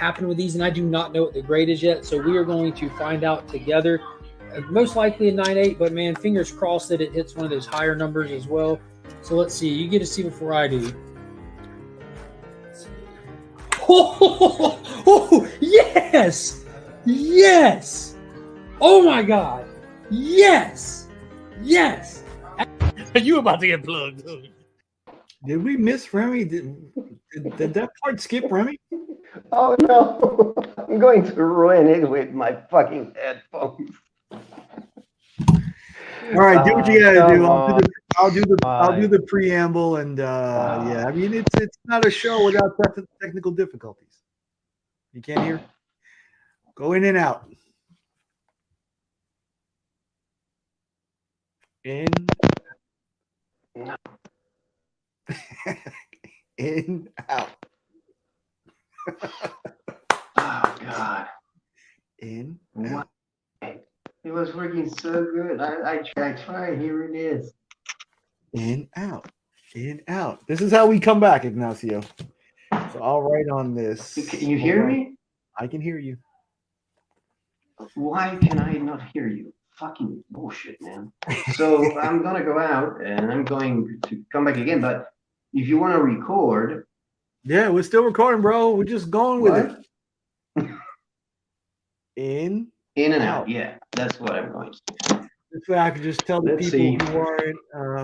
happened with these, and I do not know what the grade is yet. So we are going to find out together. Most likely a 9.8, but man, fingers crossed that it hits one of those higher numbers as well. So let's see. You get to see before I do. Oh, yes! Yes! Oh my God! Yes! Yes! You about to get plugged, dude. Did we miss Remy? Did that part skip Remy? Oh no! I'm going to ruin it with my fucking headphones. All right, do what you gotta do. I'll do the preamble, and yeah, I mean it's not a show without technical difficulties. You can't hear. Go in and out. In. In, out. Oh God. In. What? It was working so good. I tried. Here it is. In, out. In, out. This is how we come back, Ignacio. So I'll write on this. Can you hear me? I can hear you. Why can I not hear you? Fucking bullshit, man. So I'm gonna go out and I'm going to come back again. But if you want to record, yeah, we're still recording, bro. We're just going with it. In and out. Yeah, that's what I'm going to do. This way I could just tell the people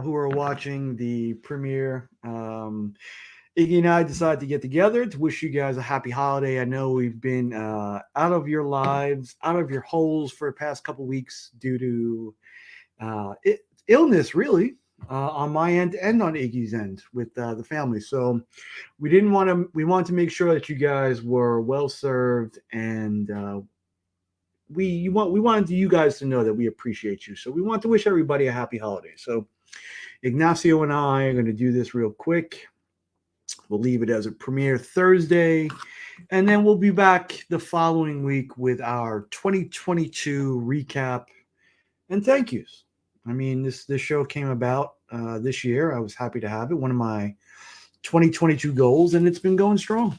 who are watching the premiere. Iggy and I decided to get together to wish you guys a happy holiday. I know we've been out of your lives, out of your holes for the past couple weeks due to illness, really, on my end and on Iggy's end with the family. So we wanted to make sure that you guys were well served, and we wanted you guys to know that we appreciate you. So we want to wish everybody a happy holiday. So Ignacio and I are going to do this real quick. We'll leave it as a premiere Thursday, and then we'll be back the following week with our 2022 recap and thank yous. I mean, this show came about this year. I was happy to have it. One of my 2022 goals, and it's been going strong.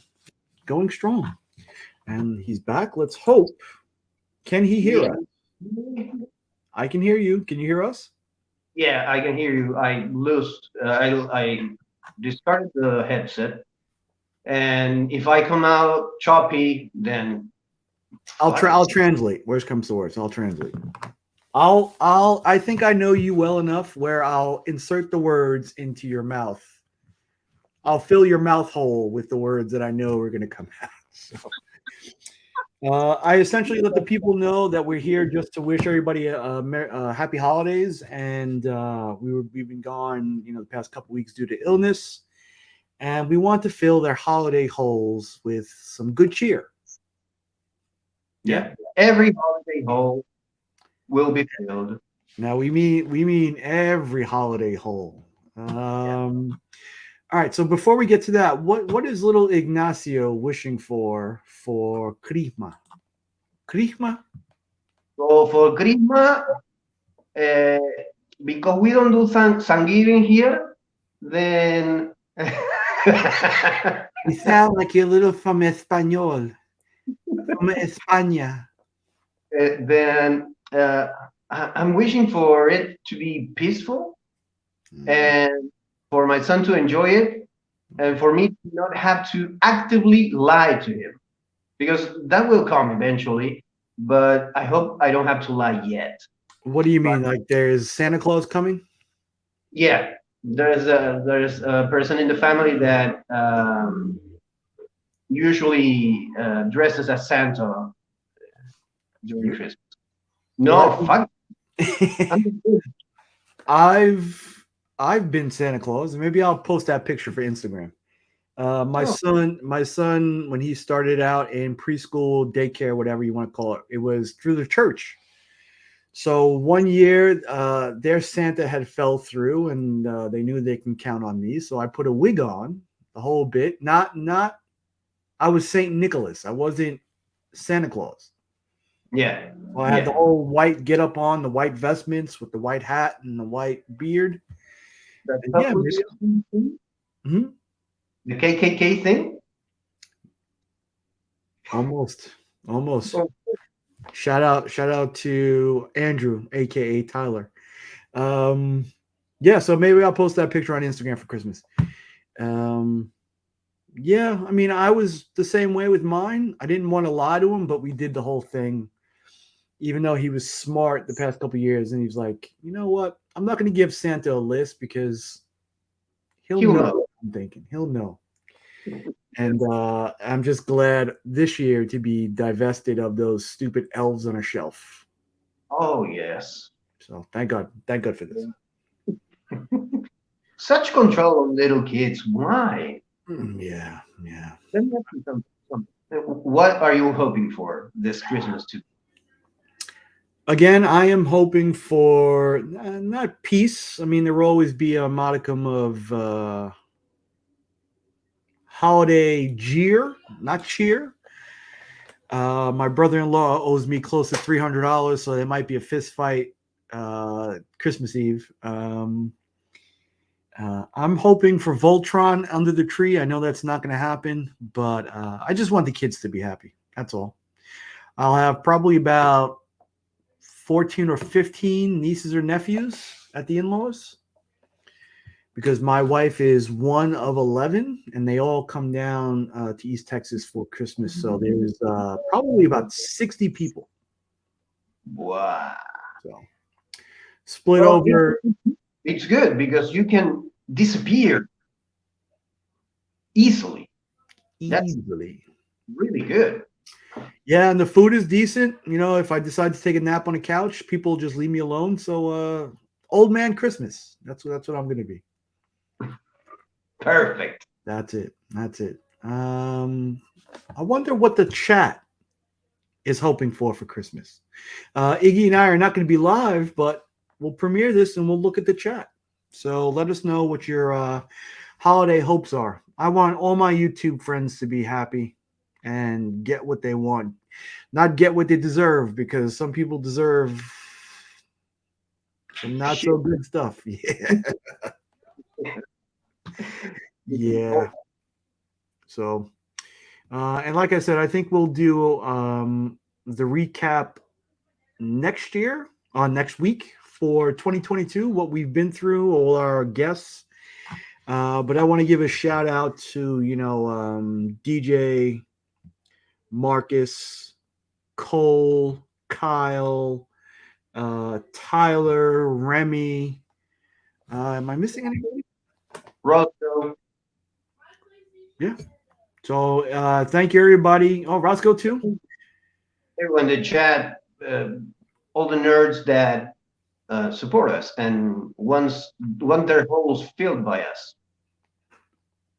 And he's back. Let's hope. Can he hear us? I can hear you. Can you hear us? Yeah, I can hear you. I discarded the headset, and if I come out choppy, then I'll translate. Worst comes to worst, I'll translate. I think I know you well enough where I'll insert the words into your mouth. I'll fill your mouth hole with the words that I know are going to come out. So I essentially let the people know that we're here just to wish everybody happy holidays, and we've been gone, the past couple weeks due to illness, and we want to fill their holiday holes with some good cheer. Yeah, every holiday hole will be filled. Now we mean every holiday hole. All right, so before we get to that, what is little Ignacio wishing for Christmas? Christmas? So for Christmas, because we don't do Thanksgiving here, then You sound like you're a little from Español, from España. Then I'm wishing for it to be peaceful, and for my son to enjoy it, and for me to not have to actively lie to him, because that will come eventually, but I hope I don't have to lie yet. What do you mean? Like there's Santa Claus coming? Yeah, there's a person in the family that usually dresses as Santa during Christmas. No, fuck. I've been Santa Claus, and maybe I'll post that picture for Instagram. My son, when he started out in preschool, daycare, whatever you want to call it, it was through the church. So one year, their Santa had fell through, and they knew they can count on me. So I put a wig on, the whole bit. I was Saint Nicholas. I wasn't Santa Claus. Yeah. Well, I had the whole white get up on, the white vestments with the white hat and the white beard. The KKK thing? Almost. Oh, Shout out to Andrew, aka Tyler. Yeah, so maybe I'll post that picture on Instagram for Christmas. Yeah, I mean, I was the same way with mine. I didn't want to lie to him, but we did the whole thing, even though he was smart the past couple of years. And he was like, you know what? I'm not going to give Santa a list because he'll he'll know know. what I'm thinking. He'll know. And I'm just glad this year to be divested of those stupid elves on a shelf. Oh, yes. So thank God for this. Such control on little kids. Why? Yeah. Let me ask you something. What are you hoping for this Christmas too? Again, I am hoping for not peace. I mean, there will always be a modicum of holiday jeer, not cheer. My brother-in-law owes me close to $300, so there might be a fist fight Christmas Eve. I'm hoping for Voltron under the tree. I know that's not going to happen, but I just want the kids to be happy. That's all. I'll have probably about 14 or 15 nieces or nephews at the in-laws because my wife is one of 11 and they all come down to East Texas for Christmas. So there's probably about 60 people. Wow. So split Well, over it's good because you can disappear easily. That's easily. really good. Yeah, and the food is decent. You know, if I decide to take a nap on a couch, people just leave me alone. So old man Christmas. That's what I'm gonna be. Perfect. That's it. I wonder what the chat is hoping for Christmas. Iggy and I are not going to be live, but we'll premiere this and we'll look at the chat. So let us know what your holiday hopes are. I want all my YouTube friends to be happy and get what they want, not get what they deserve, because some people deserve some not so good stuff. Yeah. So, and like I said, I think we'll do the recap next week for 2022, what we've been through, all our guests. But I want to give a shout out to, DJ, Marcus, Cole, Kyle, Tyler, Remy. Am I missing anybody? Roscoe. Yeah. So thank you, everybody. Oh, Roscoe too? Everyone in the chat, all the nerds that support us and want their holes filled by us.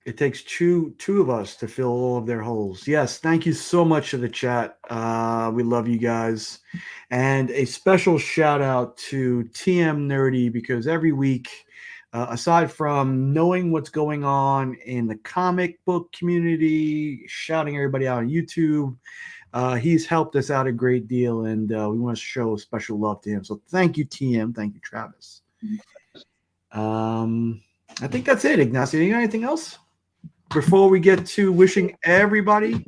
It takes two of us to fill all of their holes. Yes, thank you so much to the chat. We love you guys. And a special shout out to TM Nerdy, because every week, aside from knowing what's going on in the comic book community, shouting everybody out on YouTube, he's helped us out a great deal, and we want to show special love to him. So thank you, TM. Thank you, Travis. I think that's it, Ignacio. You got anything else before we get to wishing everybody?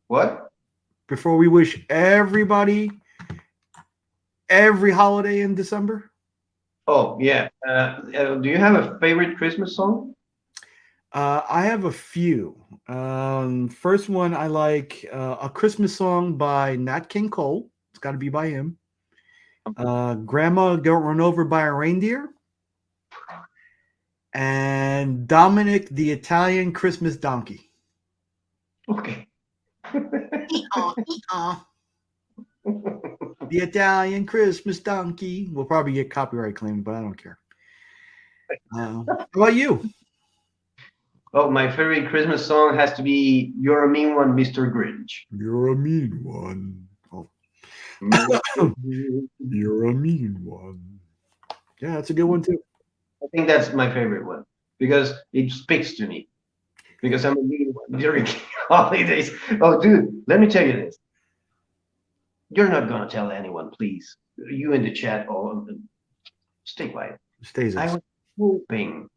What? Before we wish everybody every holiday in December? Oh, yeah. Do you have a favorite Christmas song? I have a few. First one, I like A Christmas Song by Nat King Cole. It's got to be by him. Grandma Got Run Over by a Reindeer. And Dominic the Italian Christmas Donkey. Okay. The Italian Christmas Donkey. We'll probably get copyright claimed, but I don't care. How about you? Oh, my favorite Christmas song has to be "You're a Mean One, Mr. Grinch." You're a mean one. Oh. You're a mean one. Yeah, that's a good one too. I think that's my favorite one because it speaks to me. Because I'm a mean one during holidays. Oh, dude, let me tell you this. You're not gonna tell anyone, please. You in the chat, or stay quiet. Stays I was hoping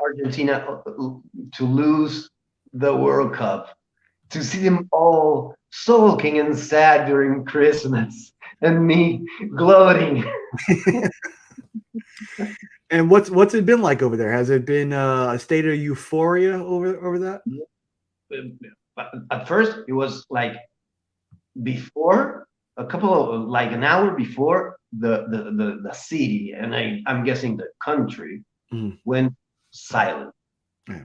Argentina to lose the World Cup, to see them all sulking and sad during Christmas, and me gloating. And what's it been like over there? Has it been a state of euphoria over that? At first, it was like before a couple of like an hour before the city, and I'm guessing the country went silent. Yeah.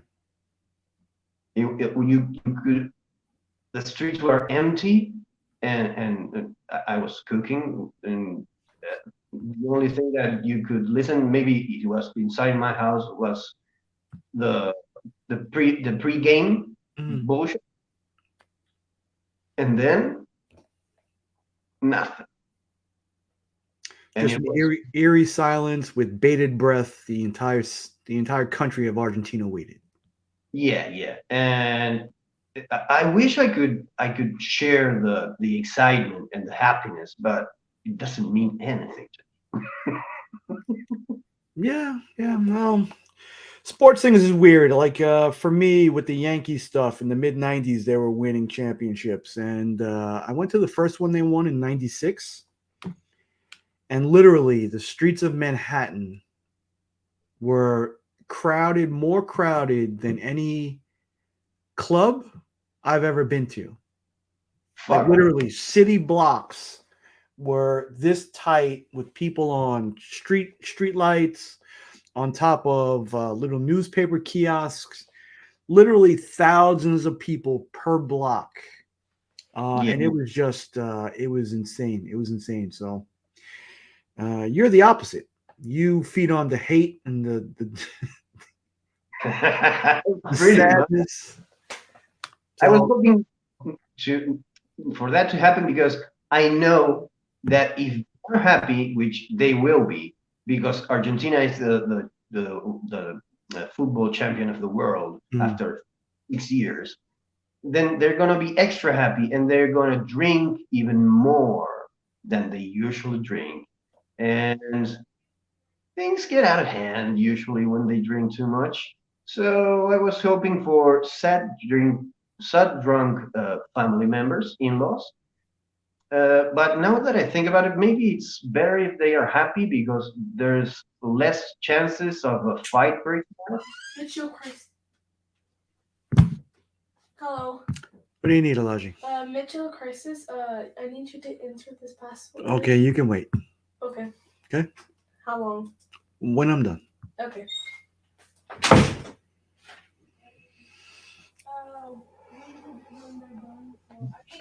You could, the streets were empty, and I was cooking, and the only thing that you could listen, maybe it was inside my house, was the pre-game bullshit, and then nothing. And Just an eerie silence with bated breath. The entire country of Argentina waited. Yeah, and I wish I could share the excitement and the happiness, but it doesn't mean anything to me. Yeah. Well, sports things is weird. Like for me, with the Yankees stuff in the mid '90s, they were winning championships, and I went to the first one they won in '96, and literally the streets of Manhattan were crowded, more crowded than any club I've ever been to. Like literally, city blocks were this tight with people on street lights, on top of little newspaper kiosks, literally thousands of people per block. And it was just, it was insane. It was insane. So you're the opposite. You feed on the hate and the sadness. I was hoping for that to happen, because I know that if they're happy, which they will be, because Argentina is the football champion of the world after 6 years, then they're gonna be extra happy, and they're gonna drink even more than they usually drink, and things get out of hand usually when they drink too much. So I was hoping for sad drunk family members, in-laws. But now that I think about it, maybe it's better if they are happy, because there's less chances of a fight breaking out. Mitchell Crisis. Hello. What do you need, Elijah? Mitchell Crisis. I need you to insert this password. Okay, you can wait. Okay. Okay. How long? When I'm done. Okay.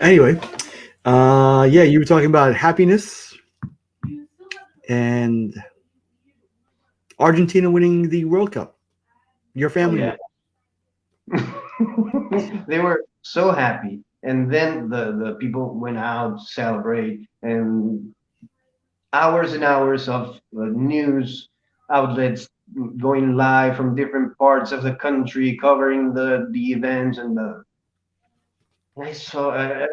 Anyway, yeah, you were talking about happiness and Argentina winning the World Cup. Your family. Oh, yeah. They were so happy, and then the people went out to celebrate, and hours and hours of news outlets going live from different parts of the country, covering the events, and I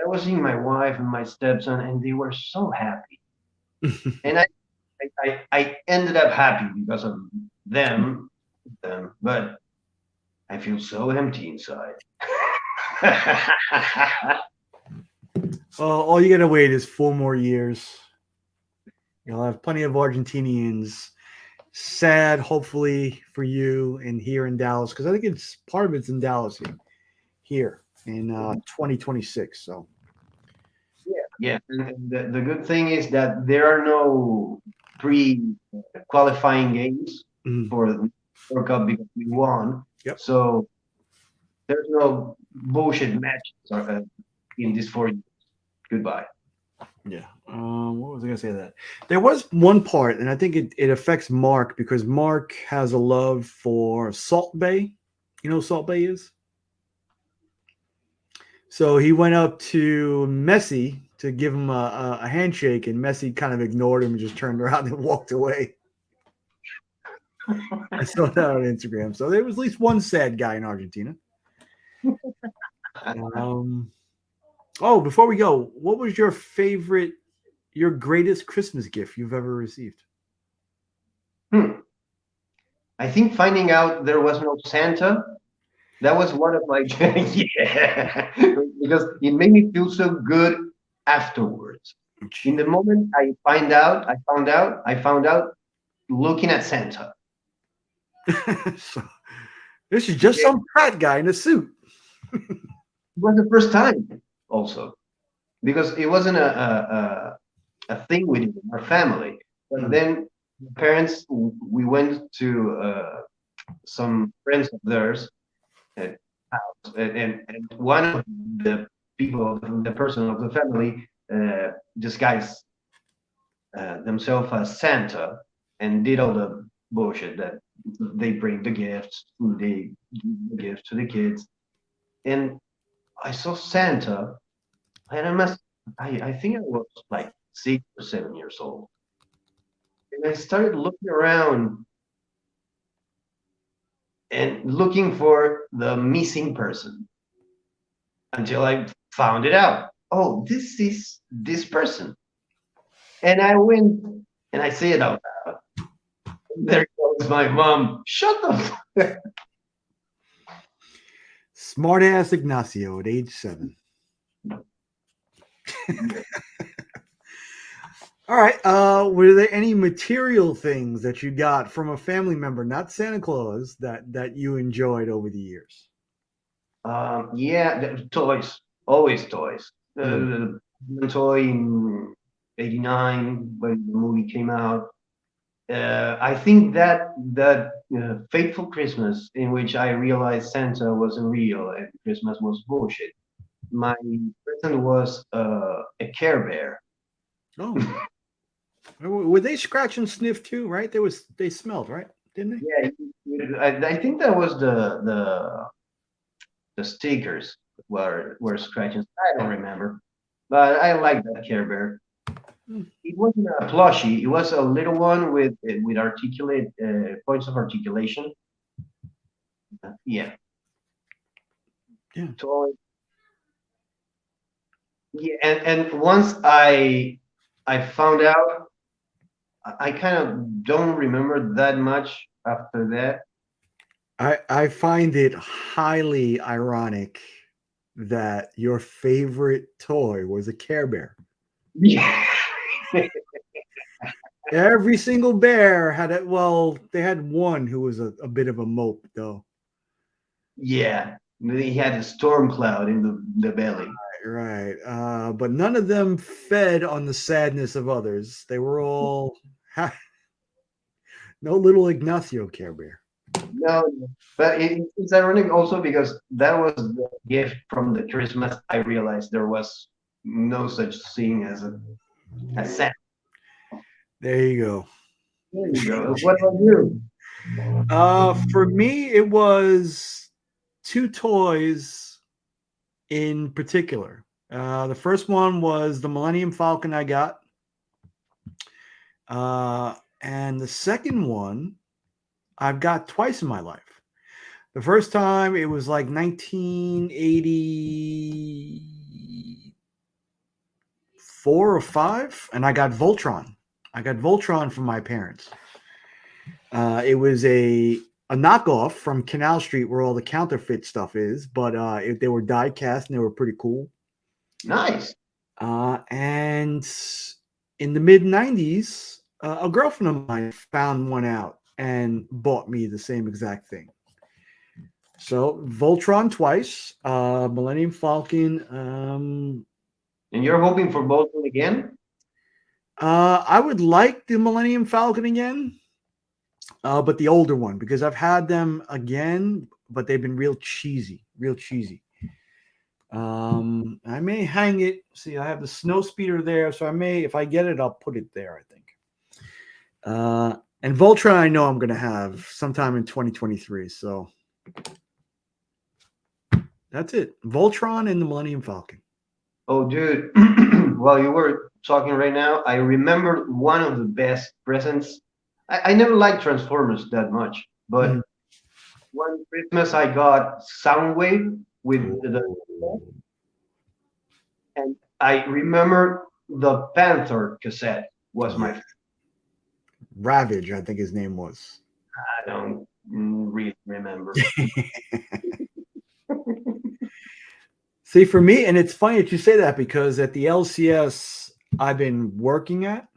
was seeing my wife and my stepson, and they were so happy, and I ended up happy because of them, but I feel so empty inside. Well, all you gotta wait is 4 more years. You'll have plenty of Argentinians sad, hopefully, for you, and here in Dallas, because I think it's part of it's in Dallas here in 2026. So yeah. And the good thing is that there are no pre-qualifying games for the World Cup, because we won. Yep. So there's no bullshit matches in this 4 years. Goodbye. yeah. What was I gonna say? That there was one part, and I think it affects Mark, because Mark has a love for Salt Bay. You know what Salt Bay is? So he went up to Messi to give him a handshake, and Messi kind of ignored him and just turned around and walked away. I saw that on Instagram. So there was at least one sad guy in Argentina. Before we go, what was your greatest Christmas gift you've ever received? I think finding out there was no Santa That was one of my yeah, because it made me feel so good afterwards. In the moment I found out looking at Santa. So, this is just It some fat guy in a suit. was the first time also because it wasn't a thing within our family. But Mm. then parents, we went to some friends of theirs house, and one of the people, the person of the family, disguised themselves as Santa and did all the bullshit that they bring the gifts, they give the gifts to the kids. And I saw Santa, and I think I was like 6 or 7 years old. And I started looking around and looking for the missing person until I found it out. Oh, this is this person. And I went and I say it out loud. There goes my mom. Shut the Smart ass Ignacio at age 7. All right. Were there any material things that you got from a family member, not Santa Claus, that you enjoyed over the years? Yeah, toys, always toys. Mm. The toy in '89 when the movie came out. I think that fateful Christmas in which I realized Santa wasn't real and Christmas was bullshit. My present was a Care Bear. Oh, were they scratch and sniff too? Right? They smelled, right? Didn't they? Yeah, I think that was the stickers were scratching. I don't remember, but I like that Care Bear. Hmm. It wasn't a plushie. It was a little one with articulate points of articulation. Yeah, Yeah. toy. Yeah, and once I found out, I kind of don't remember that much after that. I find it highly ironic that your favorite toy was a Care Bear. Yeah. Every single bear had it. Well, they had one who was a bit of a mope, though. Yeah, he had a storm cloud in the belly. Right. But none of them fed on the sadness of others. They were all no little Ignacio Care Bear. No, but it's ironic also because that was the gift from the Christmas. I realized there was no such thing as Santa. There you go. There you go. What about you? For me, it was two toys in particular. The first one was the Millennium Falcon I got. And the second one I've got twice in my life. The first time it was like 1984 or 5, and I got Voltron. I got Voltron from my parents. It was a knockoff from Canal Street where all the counterfeit stuff is, but they were die cast and they were pretty cool. Nice. And in the mid 90s, a girlfriend of mine found one out and bought me the same exact thing. So Voltron twice, Millennium Falcon. And you're hoping for both of them again? I would like the Millennium Falcon again, but the older one, because I've had them again, but they've been real cheesy, real cheesy. I may hang it. See, I have the snow speeder there, so I may, if I get it, I'll put it there, I think. And Voltron, I know I'm going to have sometime in 2023. So that's it. Voltron and the Millennium Falcon. Oh, dude. While you were talking right now, I remember one of the best presents. I never liked Transformers that much, but one Christmas I got Soundwave with the, and I remember the Panther cassette was my favorite. Ravage, I think his name was. I don't really remember. See, for me, and it's funny that you say that because at the LCS I've been working at.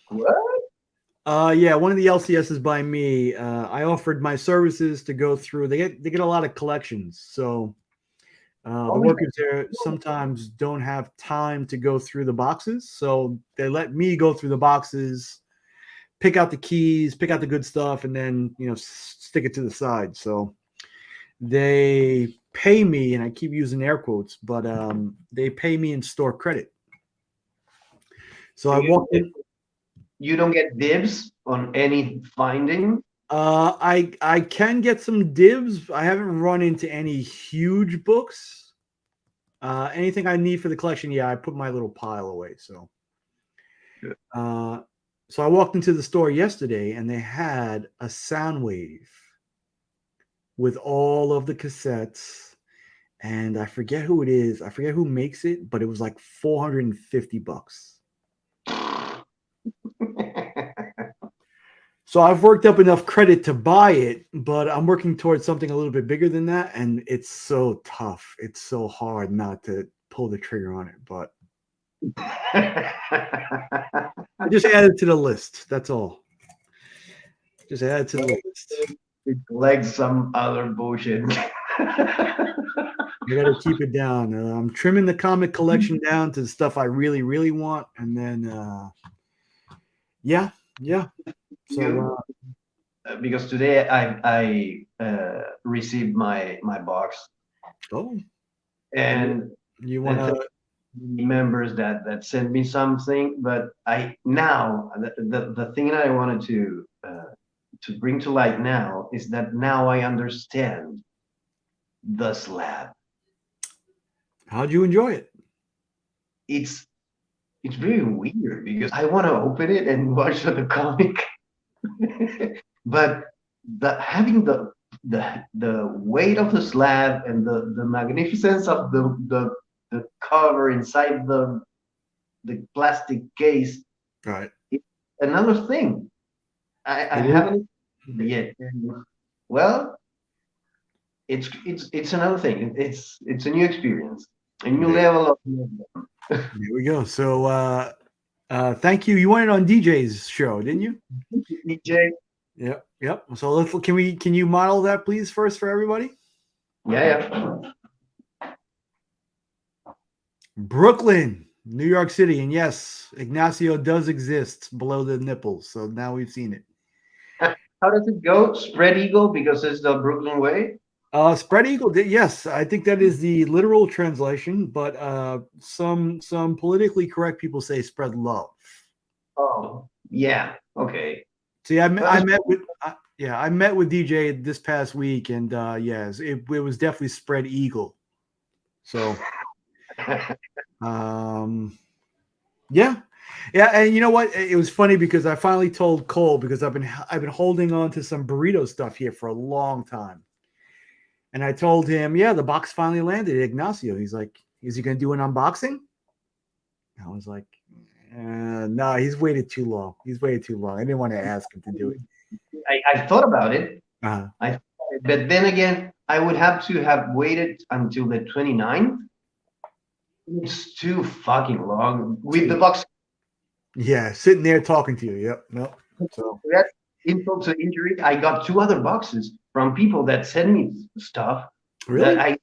What? Yeah, one of the LCSs by me. I offered my services to go through. They get a lot of collections, so the workers there sometimes don't have time to go through the boxes. So they let me go through the boxes, pick out the keys, pick out the good stuff, and then stick it to the side. So they pay me, and I keep using air quotes, but they pay me in store credit. So I walked in. You don't get dibs on any finding? I can get some dibs. I haven't run into any huge books. Anything I need for the collection, yeah, I put my little pile away. So, Good. So I walked into the store yesterday, and they had a Soundwave with all of the cassettes, and I forget who it is. I forget who makes it, but it was like $450. So I've worked up enough credit to buy it, but I'm working towards something a little bit bigger than that, and it's so tough. It's so hard not to pull the trigger on it, but I just added to the list. That's all. Just add to the list. Like some other bullshit. You got to keep it down. I'm trimming the comic collection down to the stuff I really, really want, and then yeah. So because today I received my box, and you want to members that sent me something, but I now the thing that I wanted to bring to light now is that now I understand the slab. How'd you enjoy it? It's very weird because I want to open it and watch the comic, but having the weight of the slab and the magnificence of the cover inside the plastic case, Right. it's another thing. I haven't yet. Well, it's another thing. It's a new experience, a new level of. Here we go. So thank you. You went on DJ's show, didn't you? DJ. Yep. So can you model that please first for everybody? Yeah. Brooklyn, New York City, and yes, Ignacio does exist below the nipples. So now we've seen it. How does it go? Spread eagle because it's the Brooklyn way. Spread eagle. Yes, I think that is the literal translation, but some politically correct people say spread love. Oh, yeah. Okay. See, I met with DJ this past week, and yes, it was definitely spread eagle. So, yeah, and you know what? It was funny because I finally told Cole because I've been holding on to some burrito stuff here for a long time. And I told him, yeah, the box finally landed at Ignacio. He's like, is he going to do an unboxing? I was like, no, he's waited too long. I didn't want to ask him to do it. I thought about it. Uh-huh. But then again, I would have to have waited until the 29th. It's too fucking long with the box. Yeah, sitting there talking to you. Yep. No. So that's insult to injury. I got 2 other boxes from people that sent me stuff really? that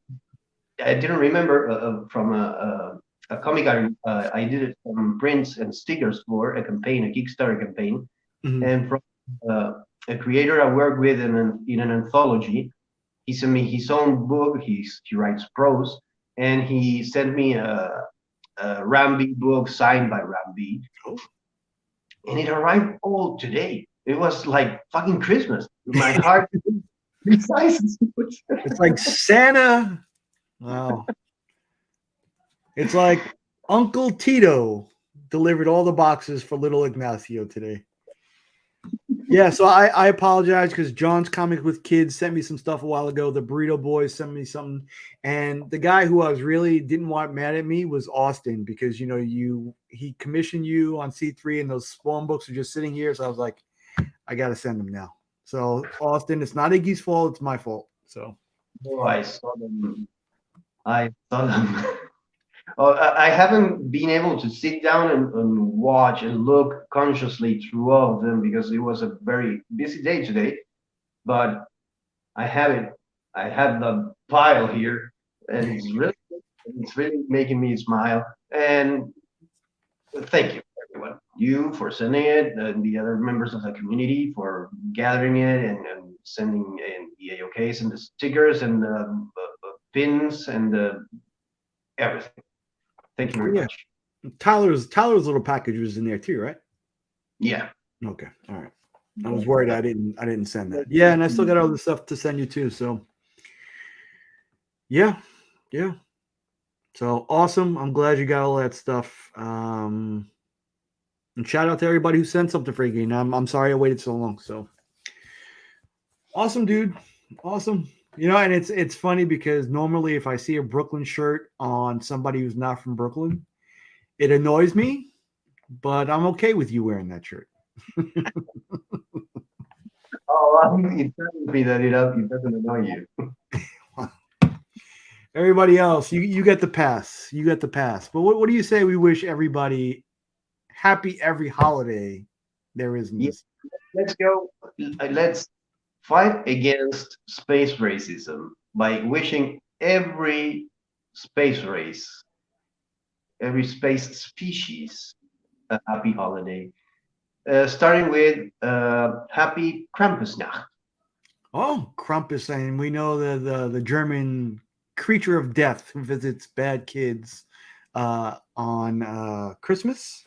I didn't remember from a comic I did it from prints and stickers for a campaign, a Kickstarter campaign, and from a creator I work with in an anthology. He sent me his own book. He writes prose, and he sent me a Ramby book signed by Ramby, and it arrived all today. It was like fucking Christmas. My heart. It's like Santa. Wow. It's like Uncle Tito delivered all the boxes for little Ignacio today. Yeah, so I apologize because John's Comic with Kids sent me some stuff a while ago. The Burrito Boys sent me something. And the guy who I was really didn't want mad at me was Austin because, he commissioned you on C3 and those Spawn books are just sitting here. So I was like, I got to send them now. So, Austin, it's not Iggy's fault. It's my fault. So, I saw them. I saw them. Oh, I haven't been able to sit down and watch and look consciously through all of them because it was a very busy day today. But I have it. I have the pile here, and it's really making me smile. And thank you, everyone. You for sending it, and the other members of the community for gathering it and sending in the AOKs and the stickers and the pins and the everything. Thank you very Yeah. much. Tyler's little package was in there too, right? Yeah. Okay. All right. I was worried I didn't send that. Yeah, and I still got other stuff to send you too. So yeah. So awesome. I'm glad you got all that stuff. And shout out to everybody who sent something for Iggy. I'm sorry I waited so long. So awesome, dude. Awesome. And it's funny because normally if I see a Brooklyn shirt on somebody who's not from Brooklyn, it annoys me, but I'm okay with you wearing that shirt. Oh, it tells me that it doesn't annoy you. Everybody else, you get the pass. You get the pass. But what do you say we wish everybody happy every holiday there is in Yeah, this? let's go. Let's fight against space racism by wishing every space race, every space species a happy holiday. Starting with Happy Krampusnacht. Oh, Krampus, and we know the German creature of death who visits bad kids on Christmas.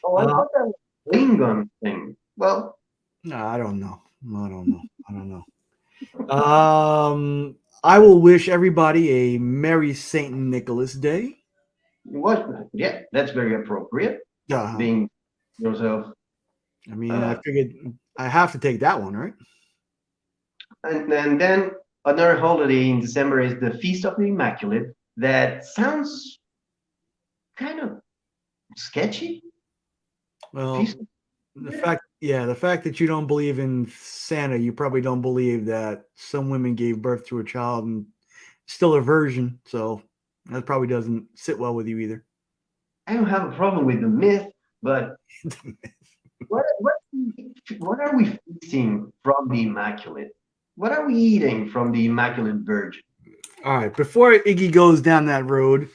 Oh, I thought that was a Klingon thing. Well, No, I don't know. I will wish everybody a Merry Saint Nicholas Day. what? Yeah, that's very appropriate. Uh, Being yourself. I mean, I figured I have to take that one, right? And then another holiday in December is the Feast of the Immaculate. That sounds kind of sketchy. Well, Feast. the fact that you don't believe in Santa, you probably don't believe that some women gave birth to a child and still a virgin. So that probably doesn't sit well with you either. I don't have a problem with the myth, but what are we feasting from the Immaculate? What are we eating from the Immaculate Virgin? All right, before Iggy goes down that road,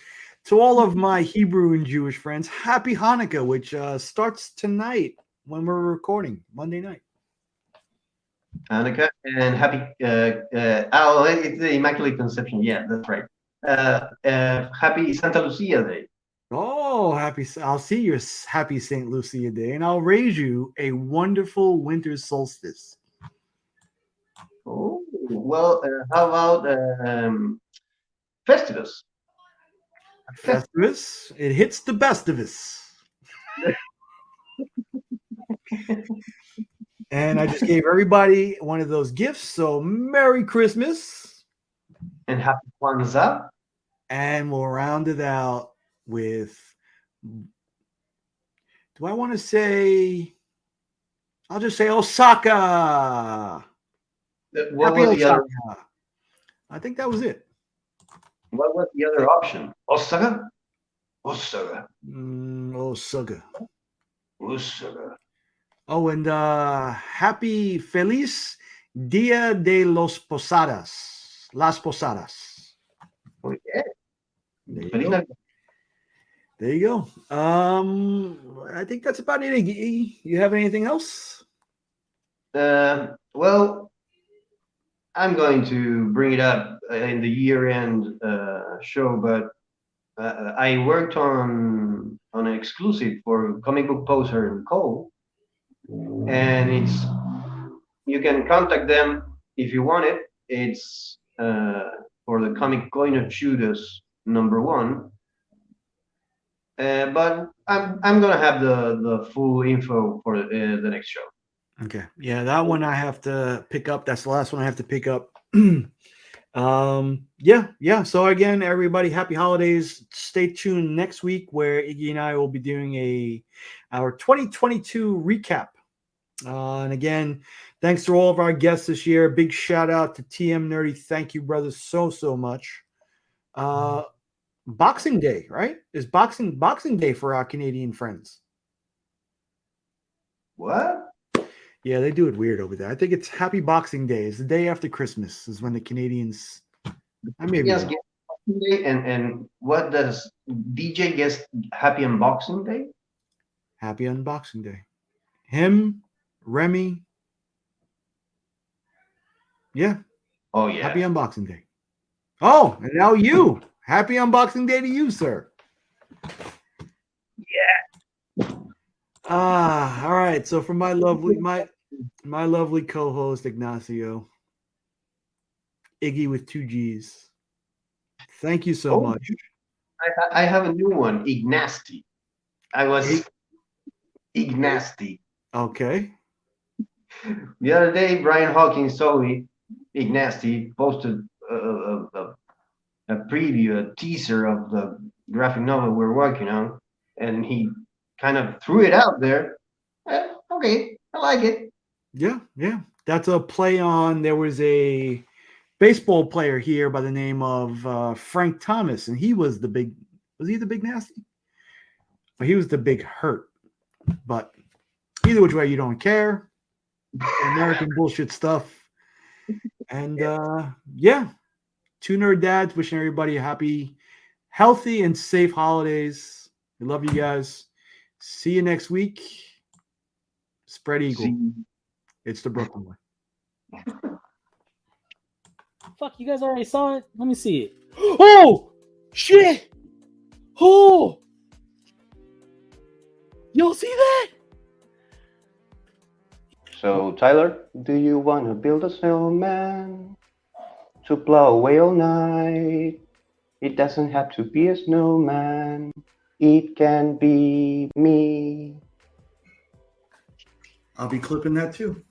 to all of my Hebrew and Jewish friends, happy Hanukkah, which starts tonight when we're recording, Monday night. Hanukkah and happy. It's the Immaculate Conception. Yeah, that's right. Happy Santa Lucia Day. Oh, I'll see your happy St. Lucia Day, and I'll raise you a wonderful winter solstice. Oh, well, how about Festivus? Festivus, it hits the best of us. And I just gave everybody one of those gifts. So Merry Christmas. And happy Kwanzaa. And we'll round it out with, do I want to say, I'll just say Osaka. What Happy was the Osaka. other? I think that was it. What was the other option? Osaka. Osaka. Osaka. Osaka. Oh, and happy Feliz Dia de los Posadas. Las Posadas. Oh, yeah. There you go. I think that's about it. Iggy. You have anything else? Well, I'm going to bring it up in the year-end show, but I worked on an exclusive for Comic Book Poser and Co. And you can contact them if you want it. It's for the comic Coin of Judas #1. But I'm gonna have the full info for the next show. Okay. Yeah, that one I have to pick up. That's the last one I have to pick up. Yeah. So again, everybody, happy holidays. Stay tuned next week where Iggy and I will be doing our 2022 recap. And again, thanks to all of our guests this year. Big shout out to TM Nerdy. Thank you, brother, so much. Boxing Day, right? It's Boxing Day for our Canadian friends. What? Yeah, they do it weird over there. I think it's Happy Boxing Day. It's the day after Christmas is when the Canadians. I may be Yes, wrong. get Boxing Day, and what does DJ guess? Happy Unboxing Day? Happy Unboxing Day. Him, Remy. Yeah, Oh yeah. Happy Unboxing Day. Oh, and now you. Happy Unboxing Day to you, sir. Yeah. All right. So for my lovely co-host Ignacio, Iggy with 2 G's. Thank you so much. I have a new one, Ignasty. I was Ignasty. Okay. The other day, Brian Hawkins saw me. Ignasty posted a preview, a teaser of the graphic novel we're working on, and he kind of threw it out there. Okay, I like it. Yeah. That's a play on. There was a baseball player here by the name of Frank Thomas, and he was the big. Was he the big nasty? Well, he was the big hurt. But either which way, you don't care. American bullshit stuff. And yeah, 2 nerd dads wishing everybody a happy, healthy, and safe holidays. We love you guys. See you next week. Spread eagle. It's the Brooklyn way. Fuck, you guys already saw it? Let me see it. Oh! Shit! Oh! Y'all see that? So, Tyler, do you want to build a snowman to blow away all night? It doesn't have to be a snowman. It can be me. I'll be clipping that too.